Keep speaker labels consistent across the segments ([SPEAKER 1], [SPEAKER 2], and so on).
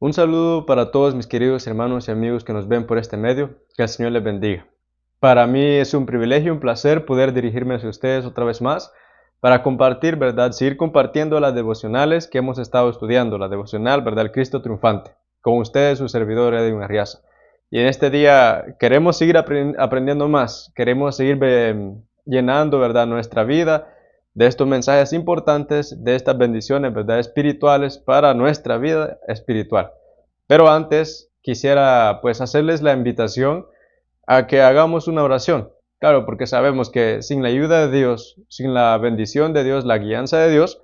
[SPEAKER 1] Un saludo para todos mis queridos hermanos y amigos que nos ven por este medio. Que el Señor les bendiga. Para mí es un privilegio, un placer poder dirigirme hacia ustedes otra vez más para compartir, ¿verdad? Seguir compartiendo las devocionales que hemos estado estudiando, la devocional, ¿verdad? El Cristo triunfante. Con ustedes, su servidor Edwin Arriaza. Y en este día queremos seguir aprendiendo más, queremos seguir llenando, ¿verdad? Nuestra vida de estos mensajes importantes, de estas bendiciones, ¿verdad? Espirituales para nuestra vida espiritual. Pero antes quisiera pues hacerles la invitación a que hagamos una oración. Claro, porque sabemos que sin la ayuda de Dios, sin la bendición de Dios, la guianza de Dios,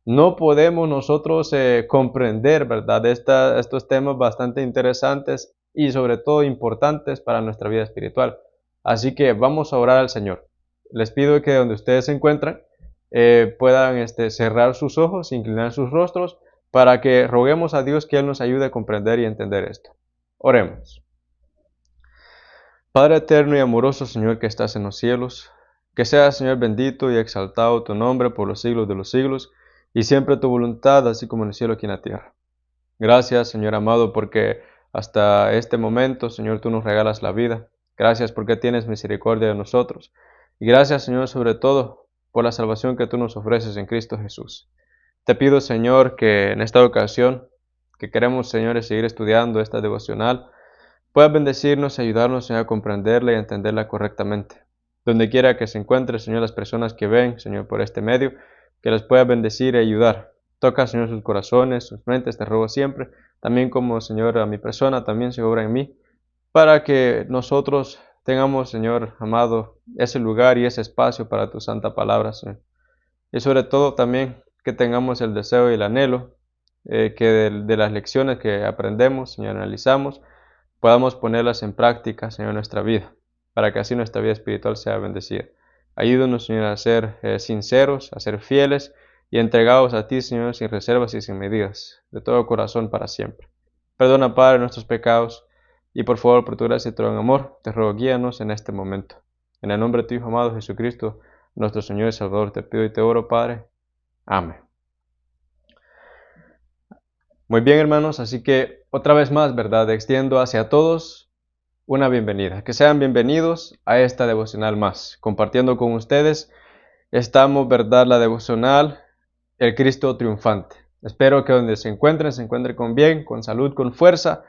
[SPEAKER 1] no podemos nosotros comprender, ¿verdad?, estos temas bastante interesantes y sobre todo importantes para nuestra vida espiritual. Así que vamos a orar al Señor. Les pido que donde ustedes se encuentran puedan cerrar sus ojos, inclinar sus rostros, para que roguemos a Dios que Él nos ayude a comprender y entender esto. Oremos. Padre eterno y amoroso Señor que estás en los cielos, que sea Señor bendito y exaltado tu nombre por los siglos de los siglos, y siempre tu voluntad, así como en el cielo aquí en la tierra. Gracias Señor amado porque hasta este momento Señor tú nos regalas la vida. Gracias porque tienes misericordia de nosotros. Y gracias Señor sobre todo por la salvación que tú nos ofreces en Cristo Jesús. Te pido Señor que en esta ocasión, que queremos Señor seguir estudiando esta devocional, puedas bendecirnos y ayudarnos Señor a comprenderla y a entenderla correctamente. Donde quiera que se encuentre Señor las personas que ven Señor por este medio, que les puedas bendecir y ayudar. Toca Señor sus corazones, sus mentes, te ruego siempre, también como Señor a mi persona, también se obra en mí, para que nosotros tengamos Señor amado ese lugar y ese espacio para tu santa palabra Señor. Y sobre todo también que tengamos el deseo y el anhelo que de las lecciones que aprendemos, Señor, analizamos, podamos ponerlas en práctica, Señor, en nuestra vida, para que así nuestra vida espiritual sea bendecida. Ayúdanos, Señor, a ser sinceros, a ser fieles y entregados a ti, Señor, sin reservas y sin medidas, de todo corazón para siempre. Perdona, Padre, nuestros pecados y por favor, por tu gracia y tu gran amor, te ruego, guíanos en este momento. En el nombre de tu Hijo amado Jesucristo, nuestro Señor y Salvador, te pido y te oro, Padre. Amén. Muy bien, hermanos, así que otra vez más, ¿verdad? Extiendo hacia todos una bienvenida. Que sean bienvenidos a esta devocional más. Compartiendo con ustedes, estamos, ¿verdad? La devocional, el Cristo triunfante. Espero que donde se encuentren con bien, con salud, con fuerza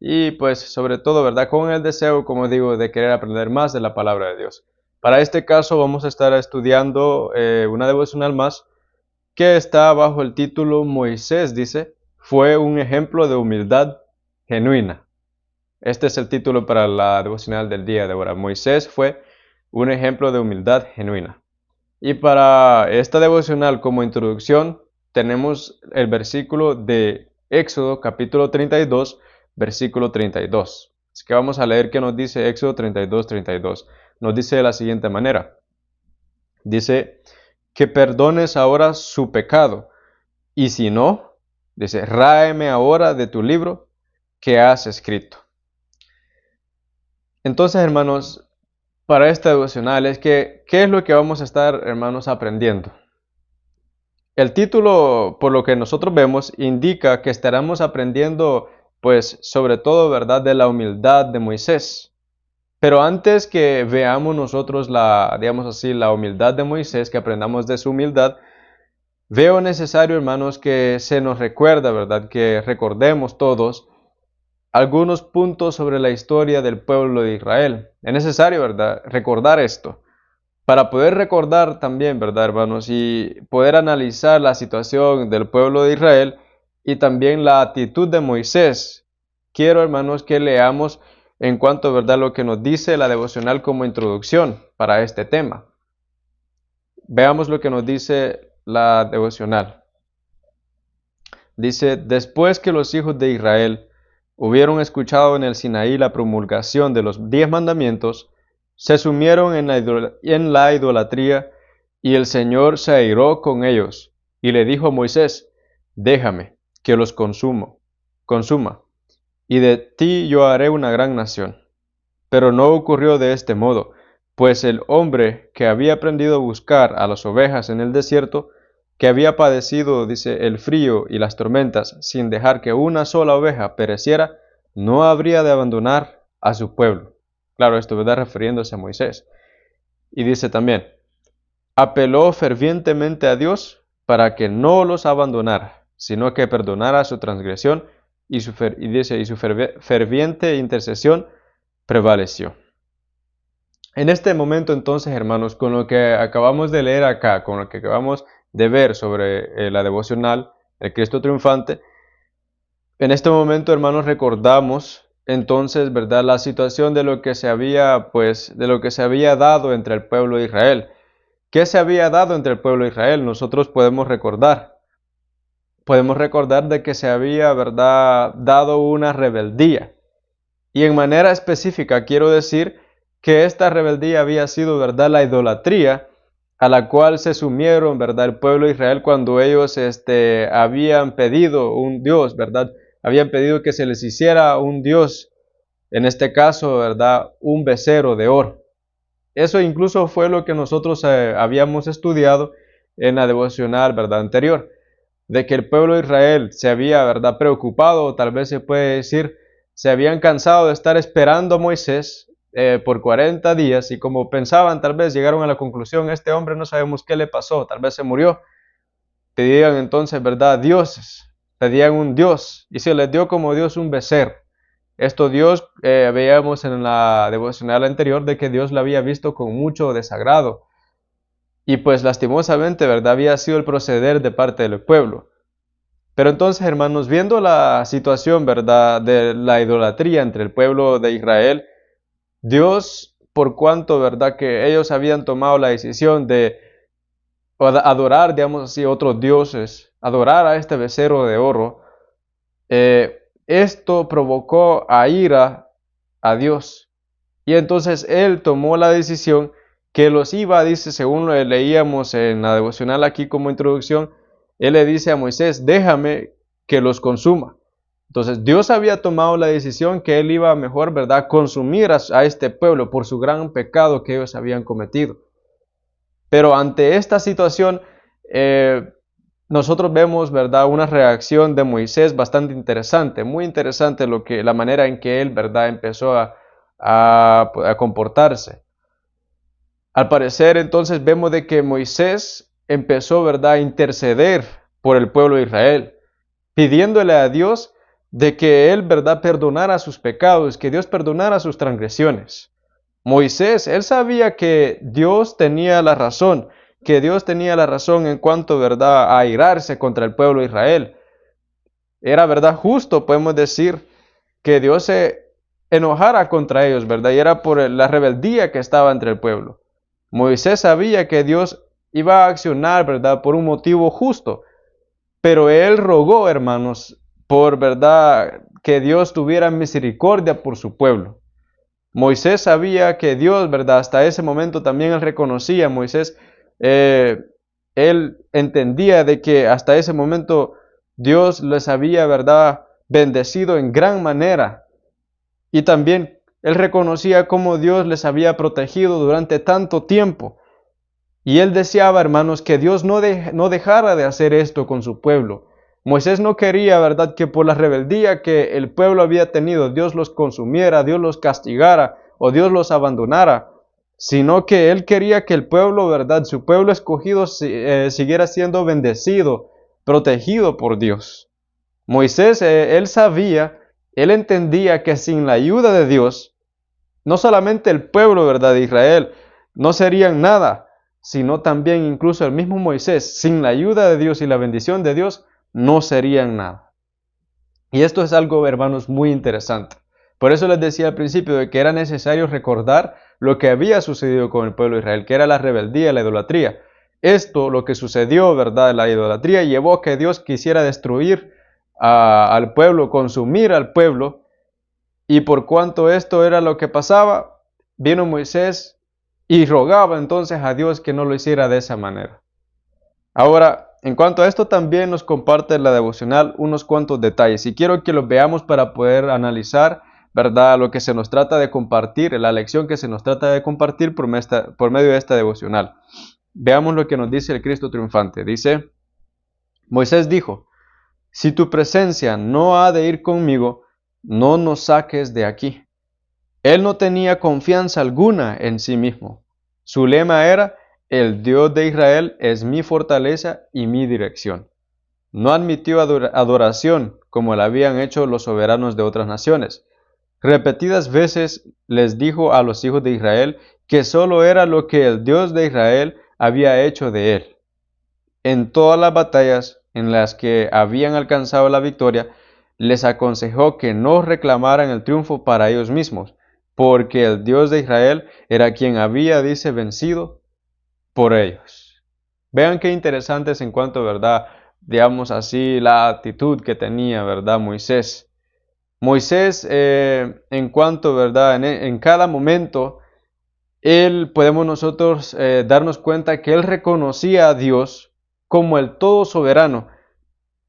[SPEAKER 1] y pues sobre todo, ¿verdad? Con el deseo, como digo, de querer aprender más de la palabra de Dios. Para este caso vamos a estar estudiando una devocional más que está bajo el título Moisés, dice, fue un ejemplo de humildad genuina. Este es el título para la devocional del día de ahora. Moisés fue un ejemplo de humildad genuina. Y para esta devocional como introducción tenemos el versículo de Éxodo capítulo 32, versículo 32. Así que vamos a leer qué nos dice Éxodo 32, 32. Nos dice de la siguiente manera. Dice, que perdones ahora su pecado. Y si no, dice, ráeme ahora de tu libro que has escrito. Entonces, hermanos, para esta devocional es que, ¿qué es lo que vamos a estar, hermanos, aprendiendo? El título, por lo que nosotros vemos, indica que estaremos aprendiendo, pues, sobre todo, ¿verdad?, de la humildad de Moisés. Pero antes que veamos nosotros digamos así, la humildad de Moisés, que aprendamos de su humildad, veo necesario, hermanos, que se nos recuerda, ¿verdad?, que recordemos todos algunos puntos sobre la historia del pueblo de Israel. Es necesario, ¿verdad?, recordar esto. Para poder recordar también, ¿verdad, hermanos? Y poder analizar la situación del pueblo de Israel y también la actitud de Moisés. Quiero, hermanos, que leamos en cuanto, ¿verdad?, lo que nos dice la devocional como introducción para este tema. Veamos lo que nos dice la devocional. Dice, después que los hijos de Israel hubieron escuchado en el Sinaí la promulgación de los 10 mandamientos, se sumieron en la idolatría y el Señor se airó con ellos y le dijo a Moisés, déjame que los consuma, y de ti yo haré una gran nación. Pero no ocurrió de este modo, pues el hombre que había aprendido a buscar a las ovejas en el desierto que había padecido, dice, el frío y las tormentas, sin dejar que una sola oveja pereciera, no habría de abandonar a su pueblo. Claro, esto verdad refiriéndose a Moisés. Y dice también, apeló fervientemente a Dios para que no los abandonara, sino que perdonara su transgresión y su ferviente intercesión prevaleció. En este momento entonces, hermanos, con lo que acabamos de leer acá, con lo que acabamos de ver sobre la devocional, el Cristo triunfante, en este momento, hermanos, recordamos entonces, ¿verdad?, la situación de lo que se había, de lo que se había dado entre el pueblo de Israel. ¿Qué se había dado entre el pueblo de Israel? Nosotros podemos recordar. Podemos recordar de que se había, ¿verdad?, dado una rebeldía. Y en manera específica quiero decir que esta rebeldía había sido, ¿verdad?, la idolatría a la cual se sumieron, ¿verdad?, el pueblo de Israel cuando ellos habían pedido un Dios, ¿verdad? Habían pedido que se les hiciera un Dios, en este caso, ¿verdad?, un becerro de oro. Eso incluso fue lo que nosotros habíamos estudiado en la devocional, ¿verdad?, anterior, de que el pueblo de Israel se había, ¿verdad?, preocupado, o tal vez se puede decir, se habían cansado de estar esperando a Moisés por 40 días y como pensaban, tal vez llegaron a la conclusión, este hombre no sabemos qué le pasó, tal vez se murió. Pedían entonces, ¿verdad?, dioses, pedían un Dios y se les dio como Dios un becerro. Esto Dios, veíamos en la devocional anterior de que Dios lo había visto con mucho desagrado. Y pues lastimosamente, ¿verdad?, había sido el proceder de parte del pueblo. Pero entonces, hermanos, viendo la situación, ¿verdad?, de la idolatría entre el pueblo de Israel, Dios, por cuanto, ¿verdad?, que ellos habían tomado la decisión de adorar, digamos así, otros dioses, adorar a este becerro de oro, esto provocó a ira a Dios. Y entonces Él tomó la decisión que los iba, dice, según lo leíamos en la devocional aquí como introducción, Él le dice a Moisés, déjame que los consuma. Entonces Dios había tomado la decisión que Él iba mejor, ¿verdad?, consumir a este pueblo por su gran pecado que ellos habían cometido. Pero ante esta situación, nosotros vemos, ¿verdad?, una reacción de Moisés bastante interesante, muy interesante la manera en que él, ¿verdad?, empezó a comportarse. Al parecer, entonces, vemos de que Moisés empezó, ¿verdad?, a interceder por el pueblo de Israel, pidiéndole a Dios de que él, ¿verdad?, perdonara sus pecados, que Dios perdonara sus transgresiones. Moisés, él sabía que Dios tenía la razón, en cuanto, ¿verdad?, a airarse contra el pueblo de Israel. Era, ¿verdad?, justo, podemos decir, que Dios se enojara contra ellos, ¿verdad? Y era por la rebeldía que estaba entre el pueblo. Moisés sabía que Dios iba a accionar, ¿verdad?, por un motivo justo, pero él rogó, hermanos, por, ¿verdad?, que Dios tuviera misericordia por su pueblo. Moisés sabía que Dios, ¿verdad?, hasta ese momento también él reconocía, Moisés, él entendía de que hasta ese momento Dios les había, ¿verdad?, bendecido en gran manera. Y también él reconocía cómo Dios les había protegido durante tanto tiempo. Y él deseaba, hermanos, que Dios no dejara de hacer esto con su pueblo. Moisés no quería, ¿verdad?, que por la rebeldía que el pueblo había tenido, Dios los consumiera, Dios los castigara o Dios los abandonara, sino que él quería que el pueblo, ¿verdad?, su pueblo escogido siguiera siendo bendecido, protegido por Dios. Moisés, él sabía, él entendía que sin la ayuda de Dios, no solamente el pueblo, ¿verdad?, de Israel, no serían nada, sino también incluso el mismo Moisés, sin la ayuda de Dios y la bendición de Dios, no serían nada. Y esto es algo, hermanos, muy interesante. Por eso les decía al principio de que era necesario recordar lo que había sucedido con el pueblo de Israel, que era la rebeldía, la idolatría. Esto, lo que sucedió, ¿verdad?, la idolatría, llevó a que Dios quisiera destruir al pueblo, consumir al pueblo, y por cuanto esto era lo que pasaba, vino Moisés y rogaba entonces a Dios que no lo hiciera de esa manera. Ahora, en cuanto a esto también nos comparte la devocional unos cuantos detalles y quiero que los veamos para poder analizar, ¿verdad?, lo que se nos trata de compartir, la lección que se nos trata de compartir por medio de esta devocional. Veamos lo que nos dice el Cristo triunfante. Dice, Moisés dijo: si tu presencia no ha de ir conmigo, no nos saques de aquí. Él no tenía confianza alguna en sí mismo. Su lema era: el Dios de Israel es mi fortaleza y mi dirección. No admitió adoración como la habían hecho los soberanos de otras naciones. Repetidas veces les dijo a los hijos de Israel que solo era lo que el Dios de Israel había hecho de él. En todas las batallas en las que habían alcanzado la victoria, les aconsejó que no reclamaran el triunfo para ellos mismos, porque el Dios de Israel era quien había, dice, vencido por ellos. Vean qué interesante es en cuanto, ¿verdad? Digamos así, la actitud que tenía, ¿verdad? Moisés, en cuanto, ¿verdad? En cada momento, podemos nosotros darnos cuenta que él reconocía a Dios como el todo soberano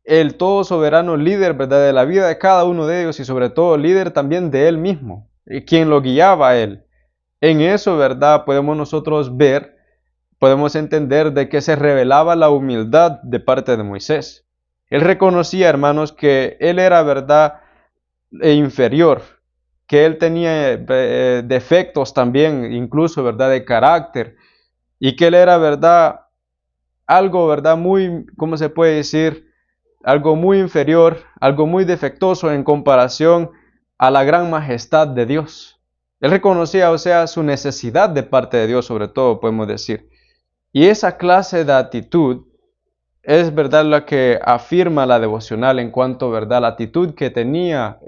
[SPEAKER 1] líder, ¿verdad? De la vida de cada uno de ellos y sobre todo líder también de él mismo, quien lo guiaba a él. En eso, ¿verdad? Podemos nosotros ver, podemos entender de que se revelaba la humildad de parte de Moisés. Él reconocía, hermanos, que él era, ¿verdad?, inferior, que él tenía defectos también, incluso, ¿verdad?, de carácter, y que él era, ¿verdad?, algo, ¿verdad?, muy, ¿cómo se puede decir?, algo muy inferior, algo muy defectuoso en comparación a la gran majestad de Dios. Él reconocía, o sea, su necesidad de parte de Dios, sobre todo, podemos decir. Y esa clase de actitud es, verdad, la que afirma la devocional en cuanto, verdad, a la actitud que tenía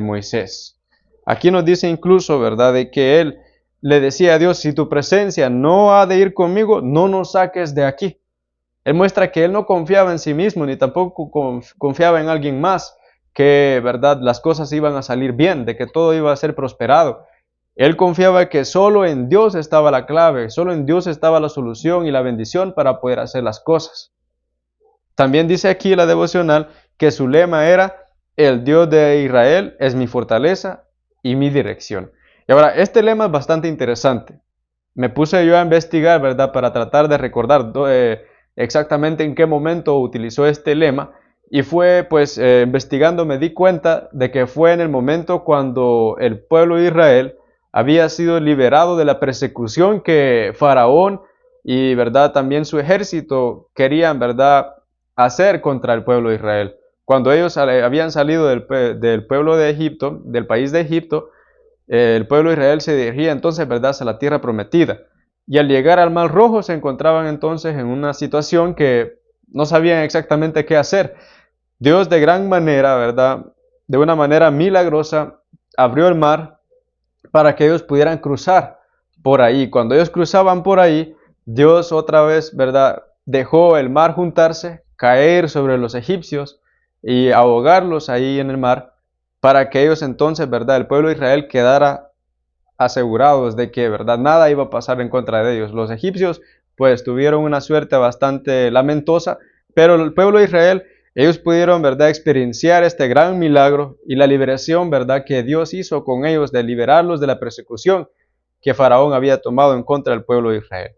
[SPEAKER 1] Moisés. Aquí nos dice incluso, verdad, de que él le decía a Dios: si tu presencia no ha de ir conmigo, no nos saques de aquí. Él muestra que él no confiaba en sí mismo, ni tampoco confiaba en alguien más, que, verdad, las cosas iban a salir bien, de que todo iba a ser prosperado. Él confiaba que solo en Dios estaba la clave, solo en Dios estaba la solución y la bendición para poder hacer las cosas. También dice aquí la devocional que su lema era: el Dios de Israel es mi fortaleza y mi dirección. Y ahora, este lema es bastante interesante. Me puse yo a investigar, ¿verdad?, para tratar de recordar exactamente en qué momento utilizó este lema. Y fue, pues, investigando me di cuenta de que fue en el momento cuando el pueblo de Israel había sido liberado de la persecución que Faraón y, ¿verdad?, también su ejército querían, ¿verdad?, hacer contra el pueblo de Israel. Cuando ellos habían salido del pueblo de Egipto, del país de Egipto, el pueblo de Israel se dirigía entonces, ¿verdad?, hacia la tierra prometida. Y al llegar al Mar Rojo se encontraban entonces en una situación que no sabían exactamente qué hacer. Dios, de gran manera, ¿verdad?, de una manera milagrosa, abrió el mar para que ellos pudieran cruzar por ahí. Cuando ellos cruzaban por ahí, Dios otra vez, ¿verdad?, dejó el mar juntarse, caer sobre los egipcios y ahogarlos ahí en el mar, para que ellos entonces, ¿verdad?, el pueblo de Israel quedara asegurados de que, ¿verdad?, nada iba a pasar en contra de ellos. Los egipcios, pues, tuvieron una suerte bastante lamentosa, pero el pueblo de Israel, ellos pudieron, ¿verdad?, experienciar este gran milagro y la liberación, ¿verdad?, que Dios hizo con ellos de liberarlos de la persecución que Faraón había tomado en contra del pueblo de Israel.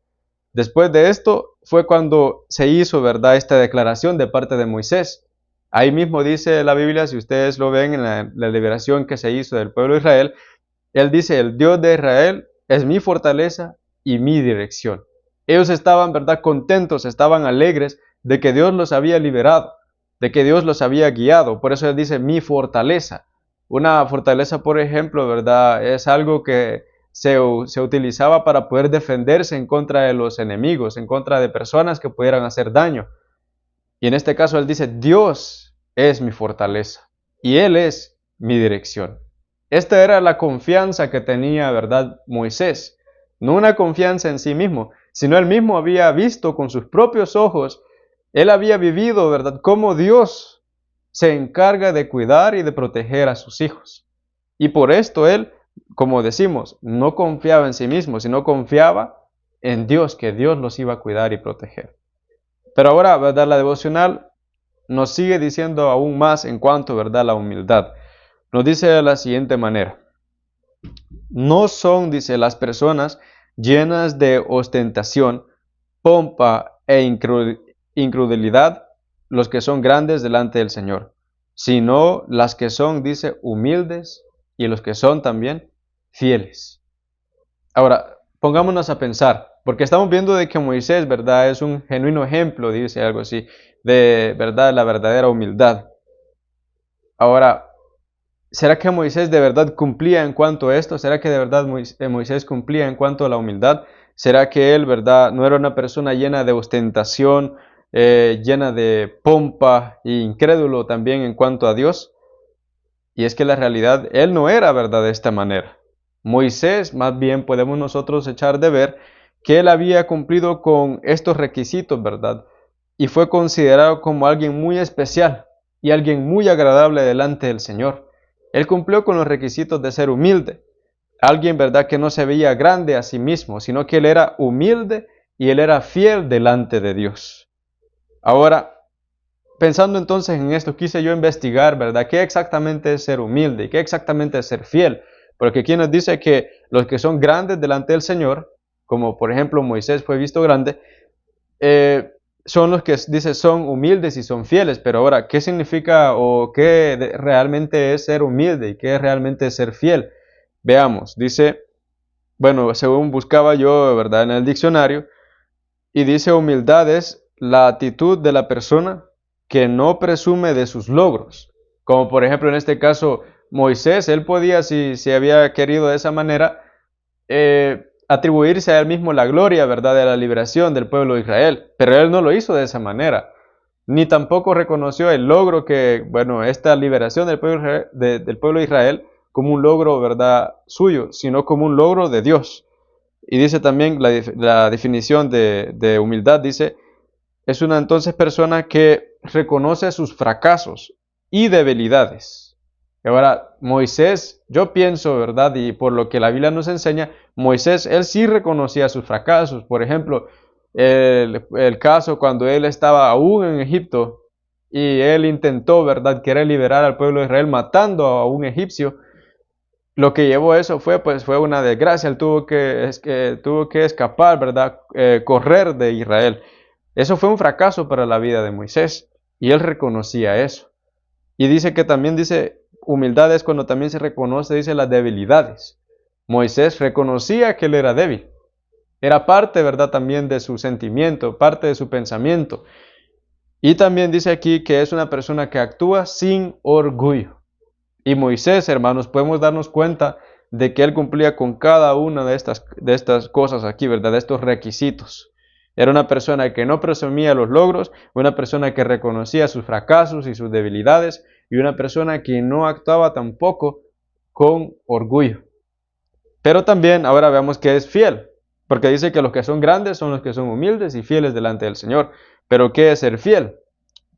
[SPEAKER 1] Después de esto fue cuando se hizo, ¿verdad?, esta declaración de parte de Moisés. Ahí mismo dice la Biblia, si ustedes lo ven en la liberación que se hizo del pueblo de Israel, él dice: el Dios de Israel es mi fortaleza y mi dirección. Ellos estaban, ¿verdad?, contentos, estaban alegres de que Dios los había liberado, de que Dios los había guiado. Por eso él dice mi fortaleza. Una fortaleza, por ejemplo, ¿verdad?, es algo que se utilizaba para poder defenderse en contra de los enemigos, en contra de personas que pudieran hacer daño. Y en este caso él dice: Dios es mi fortaleza y Él es mi dirección. Esta era la confianza que tenía, ¿verdad?, Moisés. No una confianza en sí mismo, sino él mismo había visto con sus propios ojos, él había vivido, ¿verdad?, cómo Dios se encarga de cuidar y de proteger a sus hijos. Y por esto él, como decimos, no confiaba en sí mismo, sino confiaba en Dios, que Dios los iba a cuidar y proteger. Pero ahora, ¿verdad?, la devocional nos sigue diciendo aún más en cuanto, ¿verdad?, a la humildad. Nos dice de la siguiente manera: no son, dice, las personas llenas de ostentación, pompa e incredulidad los que son grandes delante del Señor, sino las que son, dice, humildes y los que son también fieles. Ahora, pongámonos a pensar, porque estamos viendo de que Moisés, ¿verdad? Es un genuino ejemplo, dice algo así, de, ¿verdad? La verdadera humildad. Ahora, ¿será que Moisés de verdad cumplía en cuanto a esto? ¿Será que de verdad Moisés cumplía en cuanto a la humildad? ¿Será que él, verdad, no era una persona llena de ostentación, llena de pompa e incrédulo también en cuanto a Dios? Y es que la realidad, él no era, verdad, de esta manera. Moisés, más bien podemos nosotros echar de ver que él había cumplido con estos requisitos, ¿verdad? Y fue considerado como alguien muy especial y alguien muy agradable delante del Señor. Él cumplió con los requisitos de ser humilde. Alguien, ¿verdad?, que no se veía grande a sí mismo, sino que él era humilde y él era fiel delante de Dios. Ahora, pensando entonces en esto, quise yo investigar, ¿verdad?, qué exactamente es ser humilde y qué exactamente es ser fiel. Porque aquí nos dice que los que son grandes delante del Señor, como por ejemplo Moisés fue visto grande, son los que dice son humildes y son fieles. Pero ahora, ¿qué significa o qué realmente es ser humilde y qué realmente es ser fiel? Veamos, dice, bueno, según buscaba yo, ¿verdad?, en el diccionario, y dice humildad es la actitud de la persona que no presume de sus logros. Como por ejemplo en este caso Moisés, él podía, si había querido de esa manera, atribuirse a él mismo la gloria, ¿verdad?, de la liberación del pueblo de Israel. Pero él no lo hizo de esa manera. Ni tampoco reconoció el logro que, bueno, esta liberación del pueblo del pueblo de Israel como un logro, ¿verdad?, suyo, sino como un logro de Dios. Y dice también la definición de humildad, dice, es una entonces persona que reconoce sus fracasos y debilidades. Y ahora, Moisés, yo pienso, ¿verdad? Y por lo que la Biblia nos enseña, Moisés, él sí reconocía sus fracasos. Por ejemplo, el caso cuando él estaba aún en Egipto y él intentó, ¿verdad?, querer liberar al pueblo de Israel matando a un egipcio. Lo que llevó a eso fue una desgracia. Él tuvo que escapar, ¿verdad? Correr de Israel. Eso fue un fracaso para la vida de Moisés. Y él reconocía eso. Y dice que también dice, humildad es cuando también se reconoce, dice, las debilidades. Moisés reconocía que él era débil. Era parte, ¿verdad?, también de su sentimiento, parte de su pensamiento. Y también dice aquí que es una persona que actúa sin orgullo. Y Moisés, hermanos, podemos darnos cuenta de que él cumplía con cada una de estas cosas aquí, ¿verdad? De estos requisitos. Era una persona que no presumía los logros, una persona que reconocía sus fracasos y sus debilidades, y una persona que no actuaba tampoco con orgullo. Pero también ahora veamos que es fiel, porque dice que los que son grandes son los que son humildes y fieles delante del Señor. Pero ¿qué es ser fiel?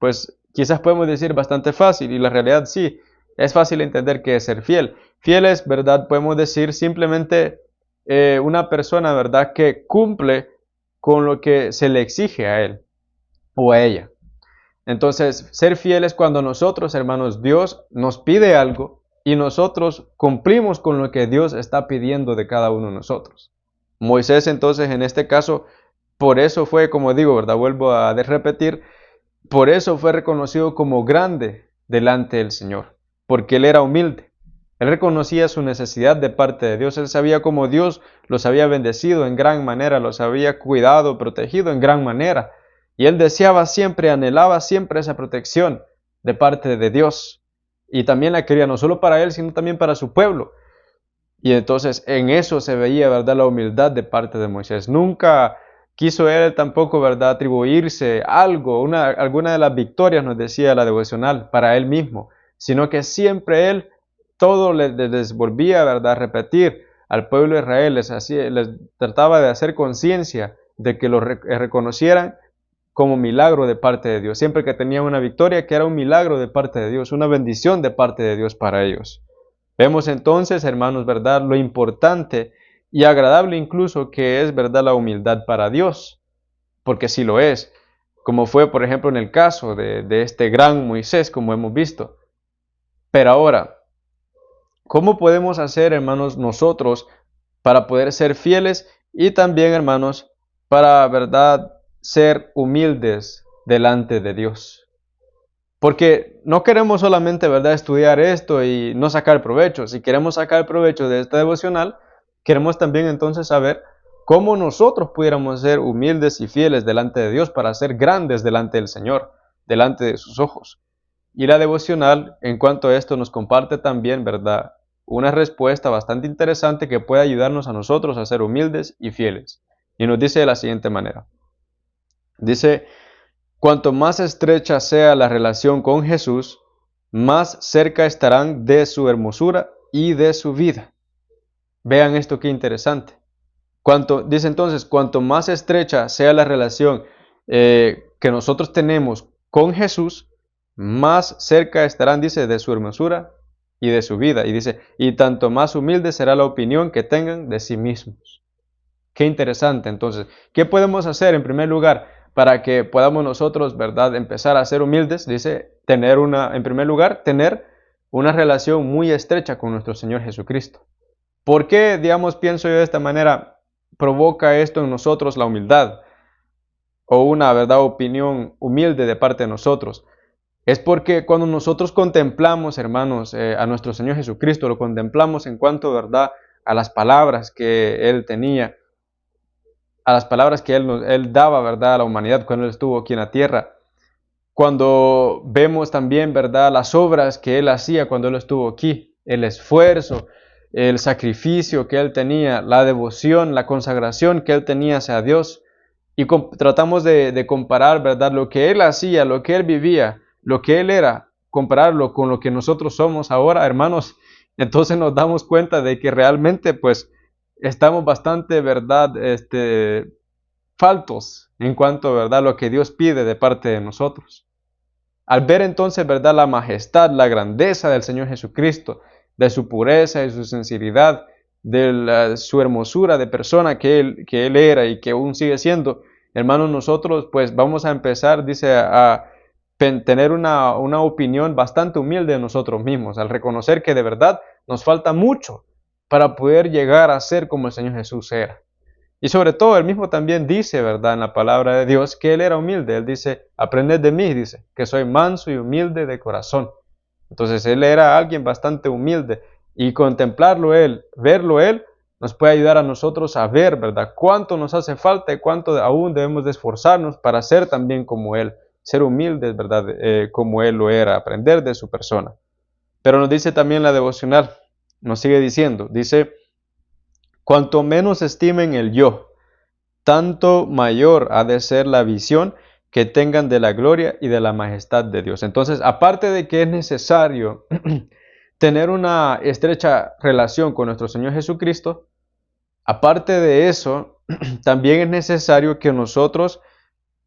[SPEAKER 1] Pues quizás podemos decir bastante fácil, y la realidad sí, es fácil entender qué es ser fiel. Fiel es, ¿verdad? Podemos decir simplemente una persona, ¿verdad?, que cumple con lo que se le exige a él o a ella. Entonces, ser fiel es cuando nosotros, hermanos, Dios nos pide algo y nosotros cumplimos con lo que Dios está pidiendo de cada uno de nosotros. Moisés, entonces, en este caso, por eso fue, como digo, ¿verdad? Vuelvo a repetir, por eso fue reconocido como grande delante del Señor, porque él era humilde. Él reconocía su necesidad de parte de Dios. Él sabía cómo Dios los había bendecido en gran manera, los había cuidado, protegido en gran manera. Y él deseaba siempre, anhelaba siempre esa protección de parte de Dios. Y también la quería no solo para él, sino también para su pueblo. Y entonces en eso se veía, ¿verdad?, la humildad de parte de Moisés. Nunca quiso él tampoco, ¿verdad?, atribuirse algo, alguna de las victorias, nos decía la devocional, para él mismo, sino que siempre él todo les volvía, ¿verdad?, a repetir al pueblo de Israel, les trataba de hacer conciencia de que lo reconocieran como milagro de parte de Dios. Siempre que tenía una victoria, que era un milagro de parte de Dios, una bendición de parte de Dios para ellos. Vemos entonces, hermanos, ¿verdad?, lo importante y agradable incluso que es, ¿verdad?, la humildad para Dios, porque sí lo es, como fue, por ejemplo, en el caso de este gran Moisés, como hemos visto. Pero ahora, ¿cómo podemos hacer, hermanos, nosotros para poder ser fieles y también, hermanos, para, ¿verdad?, ser humildes delante de Dios? Porque no queremos solamente, ¿verdad?, estudiar esto y no sacar provecho. Si queremos sacar provecho de esta devocional, queremos también entonces saber cómo nosotros pudiéramos ser humildes y fieles delante de Dios para ser grandes delante del Señor, delante de sus ojos. Y la devocional, en cuanto a esto, nos comparte también, ¿verdad?, una respuesta bastante interesante que puede ayudarnos a nosotros a ser humildes y fieles. Y nos dice de la siguiente manera. Dice, cuanto más estrecha sea la relación con Jesús, más cerca estarán de su hermosura y de su vida. Vean esto qué interesante. Dice entonces, cuanto más estrecha sea la relación que nosotros tenemos con Jesús, más cerca estarán, dice, de su hermosura y de su vida. Y dice, y tanto más humilde será la opinión que tengan de sí mismos. Qué interesante. Entonces, ¿qué podemos hacer en primer lugar para que podamos nosotros, verdad, empezar a ser humildes? Dice, en primer lugar, tener una relación muy estrecha con nuestro Señor Jesucristo. ¿Por qué, digamos, pienso yo de esta manera, provoca esto en nosotros la humildad o una, verdad, opinión humilde de parte de nosotros? Es porque cuando nosotros contemplamos, hermanos, a nuestro Señor Jesucristo, lo contemplamos en cuanto, verdad, a las palabras que Él tenía, a las palabras que Él daba, ¿verdad?, a la humanidad cuando Él estuvo aquí en la tierra. Cuando vemos también, ¿verdad?, las obras que Él hacía cuando Él estuvo aquí, el esfuerzo, el sacrificio que Él tenía, la devoción, la consagración que Él tenía hacia Dios. Y tratamos de comparar, ¿verdad?, lo que Él hacía, lo que Él vivía, lo que Él era, compararlo con lo que nosotros somos ahora, hermanos. Entonces nos damos cuenta de que realmente, pues, estamos bastante, ¿verdad?, faltos en cuanto, ¿verdad?, lo que Dios pide de parte de nosotros. Al ver entonces, ¿verdad?, la majestad, la grandeza del Señor Jesucristo, de su pureza y su sinceridad, de su hermosura de persona que él era y que aún sigue siendo, hermanos, nosotros pues vamos a empezar, dice, a tener una opinión bastante humilde de nosotros mismos, al reconocer que de verdad nos falta mucho para poder llegar a ser como el Señor Jesús era. Y sobre todo, él mismo también dice, ¿verdad?, en la palabra de Dios, que él era humilde. Él dice, aprended de mí, dice, que soy manso y humilde de corazón. Entonces, él era alguien bastante humilde. Y contemplarlo él, verlo él, nos puede ayudar a nosotros a ver, ¿verdad?, cuánto nos hace falta y cuánto aún debemos de esforzarnos para ser también como él. Ser humildes, ¿verdad?, como él lo era, aprender de su persona. Pero nos dice también la devocional, nos sigue diciendo, dice, cuanto menos estimen el yo, tanto mayor ha de ser la visión que tengan de la gloria y de la majestad de Dios. Entonces, aparte de que es necesario tener una estrecha relación con nuestro Señor Jesucristo, aparte de eso, también es necesario que nosotros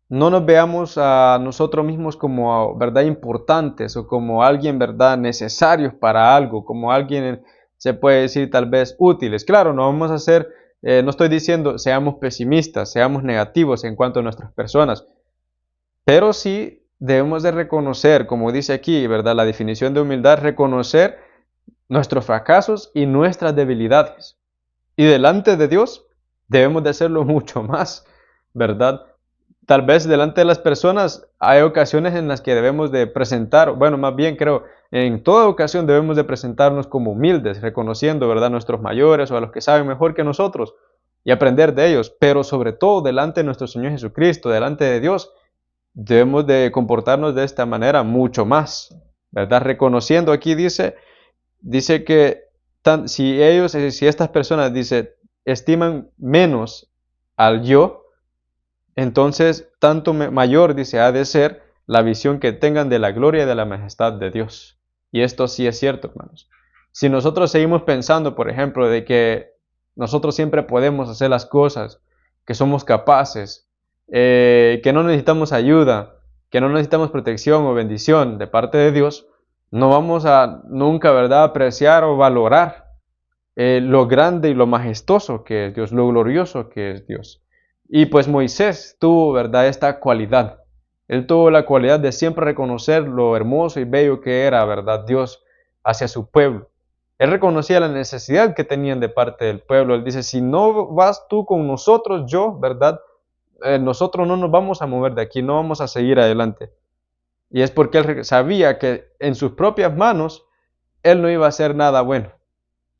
[SPEAKER 1] no nos veamos a nosotros mismos como, ¿verdad?, importantes o como alguien, ¿verdad?, necesarios para algo, como alguien, se puede decir tal vez útiles. Claro, no vamos a ser, no estoy diciendo seamos pesimistas, seamos negativos en cuanto a nuestras personas, pero sí debemos de reconocer, como dice aquí, ¿verdad?, la definición de humildad, reconocer nuestros fracasos y nuestras debilidades. Y delante de Dios debemos de hacerlo mucho más, ¿verdad? Tal vez delante de las personas hay ocasiones en las que debemos de presentar, bueno, más bien creo, en toda ocasión debemos de presentarnos como humildes, reconociendo, ¿verdad?, nuestros mayores o a los que saben mejor que nosotros y aprender de ellos, pero sobre todo delante de nuestro Señor Jesucristo, delante de Dios, debemos de comportarnos de esta manera mucho más, ¿verdad? Reconociendo aquí dice que si estas personas, dice, estiman menos al yo, entonces tanto mayor, dice, ha de ser la visión que tengan de la gloria y de la majestad de Dios. Y esto sí es cierto, hermanos. Si nosotros seguimos pensando, por ejemplo, de que nosotros siempre podemos hacer las cosas, que somos capaces, que no necesitamos ayuda, que no necesitamos protección o bendición de parte de Dios, no vamos a nunca, ¿verdad?, apreciar o valorar lo grande y lo majestuoso que es Dios, lo glorioso que es Dios. Y pues Moisés tuvo, ¿verdad?, esta cualidad. Él tuvo la cualidad de siempre reconocer lo hermoso y bello que era, ¿verdad?, Dios hacia su pueblo. Él reconocía la necesidad que tenían de parte del pueblo. Él dice, si no vas tú con nosotros, yo, ¿verdad?, nosotros no nos vamos a mover de aquí, no vamos a seguir adelante. Y es porque él sabía que en sus propias manos él no iba a hacer nada bueno.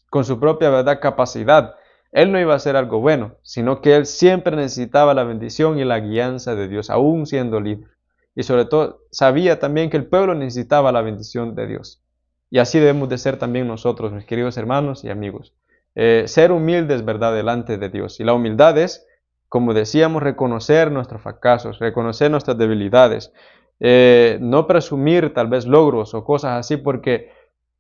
[SPEAKER 1] Con su propia verdad capacidad, él no iba a hacer algo bueno, sino que él siempre necesitaba la bendición y la guianza de Dios, aún siendo libre. Y sobre todo sabía también que el pueblo necesitaba la bendición de Dios. Y así debemos de ser también nosotros, mis queridos hermanos y amigos. Ser humildes, ¿verdad?, delante de Dios. Y la humildad es, como decíamos, reconocer nuestros fracasos, reconocer nuestras debilidades, no presumir tal vez logros o cosas así, porque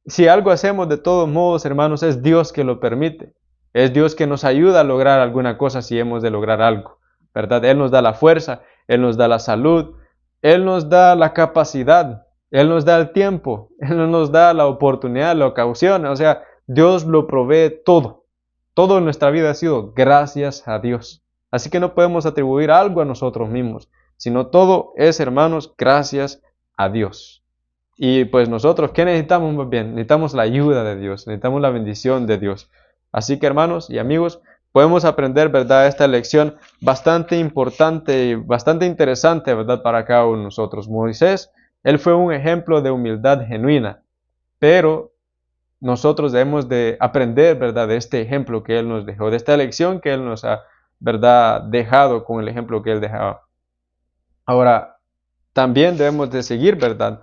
[SPEAKER 1] si algo hacemos de todos modos, hermanos, es Dios que lo permite. Es Dios que nos ayuda a lograr alguna cosa si hemos de lograr algo, ¿verdad? Él nos da la fuerza, Él nos da la salud, Él nos da la capacidad, Él nos da el tiempo, Él nos da la oportunidad, la ocasión. O sea, Dios lo provee todo. Todo en nuestra vida ha sido gracias a Dios. Así que no podemos atribuir algo a nosotros mismos, sino todo es, hermanos, gracias a Dios. Y pues nosotros, ¿qué necesitamos más bien? Necesitamos la ayuda de Dios, necesitamos la bendición de Dios. Así que hermanos y amigos, podemos aprender, ¿verdad?, esta lección bastante importante y bastante interesante, ¿verdad?, para cada uno de nosotros. Moisés, él fue un ejemplo de humildad genuina, pero nosotros debemos de aprender, ¿verdad?, de este ejemplo que él nos dejó, de esta lección que él nos ha, ¿verdad?, dejado con el ejemplo que él dejaba. Ahora, también debemos de seguir, ¿verdad?,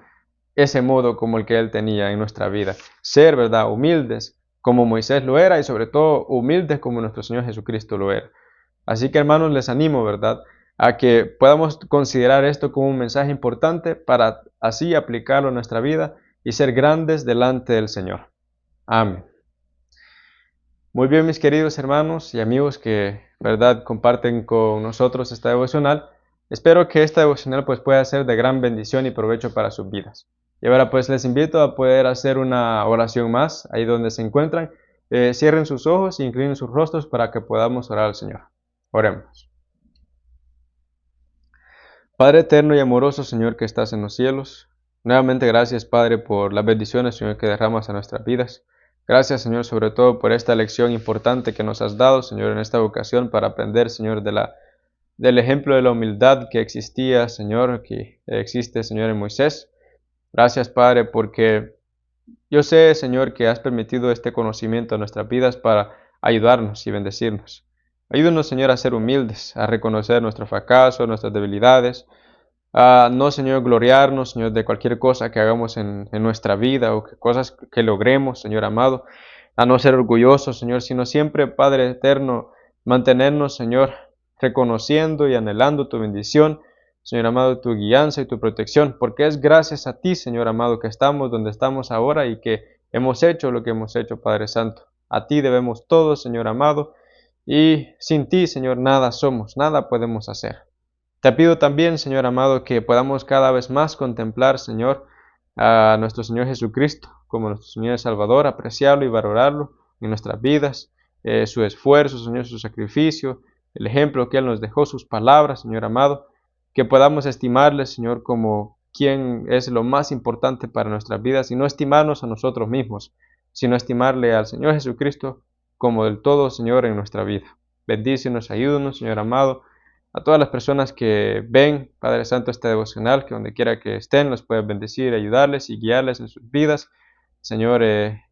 [SPEAKER 1] ese modo como el que Él tenía en nuestra vida. Ser, ¿verdad?, humildes como Moisés lo era y sobre todo humildes como nuestro Señor Jesucristo lo era. Así que hermanos, les animo, ¿verdad?, a que podamos considerar esto como un mensaje importante para así aplicarlo a nuestra vida y ser grandes delante del Señor. Amén. Muy bien, mis queridos hermanos y amigos que, ¿verdad?, comparten con nosotros esta devocional. Espero que esta devocional pues pueda ser de gran bendición y provecho para sus vidas. Y ahora pues les invito a poder hacer una oración más ahí donde se encuentran. Cierren sus ojos e inclinen sus rostros para que podamos orar al Señor. Oremos. Padre eterno y amoroso Señor que estás en los cielos, nuevamente gracias Padre por las bendiciones Señor que derramas a nuestras vidas. Gracias Señor sobre todo por esta lección importante que nos has dado Señor en esta ocasión para aprender Señor del ejemplo de la humildad que existía Señor, que existe Señor en Moisés. Gracias Padre porque yo sé Señor que has permitido este conocimiento a nuestras vidas para ayudarnos y bendecirnos. Ayúdanos Señor a ser humildes, a reconocer nuestro fracaso, nuestras debilidades, no, Señor, gloriarnos, Señor, de cualquier cosa que hagamos en nuestra vida o cosas que logremos, Señor amado, a no ser orgullosos, Señor, sino siempre, Padre eterno, mantenernos, Señor, reconociendo y anhelando tu bendición, Señor amado, tu guianza y tu protección, porque es gracias a ti, Señor amado, que estamos donde estamos ahora y que hemos hecho lo que hemos hecho, Padre Santo. A ti debemos todo, Señor amado, y sin ti, Señor, nada somos, nada podemos hacer. Te pido también, Señor amado, que podamos cada vez más contemplar, Señor, a nuestro Señor Jesucristo como nuestro Señor y Salvador, apreciarlo y valorarlo en nuestras vidas, su esfuerzo, Señor, su sacrificio, el ejemplo que Él nos dejó, sus palabras, Señor amado, que podamos estimarle, Señor, como quien es lo más importante para nuestras vidas y no estimarnos a nosotros mismos, sino estimarle al Señor Jesucristo como del todo, Señor, en nuestra vida. Bendícenos, ayúdanos, Señor amado, a todas las personas que ven, Padre Santo, este devocional, que donde quiera que estén, los puedas bendecir, ayudarles y guiarles en sus vidas. Señor,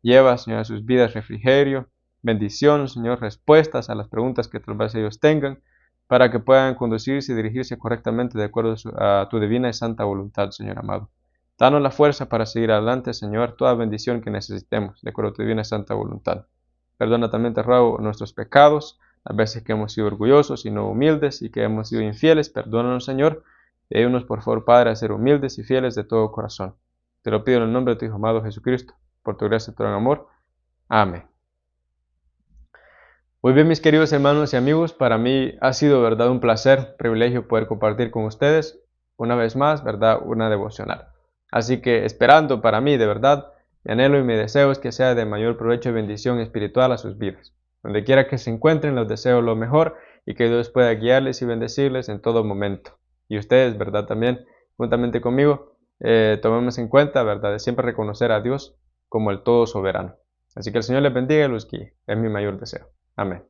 [SPEAKER 1] lleva, Señor, a sus vidas refrigerio, bendición, Señor, respuestas a las preguntas que tal vez ellos tengan, para que puedan conducirse y dirigirse correctamente de acuerdo a tu divina y santa voluntad, Señor amado. Danos la fuerza para seguir adelante, Señor, toda bendición que necesitemos, de acuerdo a tu divina y santa voluntad. Perdona también, te ruego, nuestros pecados, las veces que hemos sido orgullosos y no humildes y que hemos sido infieles, perdónanos, Señor, y ayúdanos, por favor, Padre, a ser humildes y fieles de todo corazón. Te lo pido en el nombre de tu Hijo amado Jesucristo, por tu gracia y tu gran amor. Amén. Muy bien, mis queridos hermanos y amigos, para mí ha sido, verdad, un placer, privilegio poder compartir con ustedes una vez más, verdad, una devocional. Así que esperando para mí, de verdad, mi anhelo y mi deseo es que sea de mayor provecho y bendición espiritual a sus vidas. Donde quiera que se encuentren, les deseo lo mejor y que Dios pueda guiarles y bendecirles en todo momento. Y ustedes, ¿verdad? También, juntamente conmigo, tomemos en cuenta, ¿verdad?, de siempre reconocer a Dios como el todo soberano. Así que el Señor les bendiga y los guíe. Es mi mayor deseo. Amén.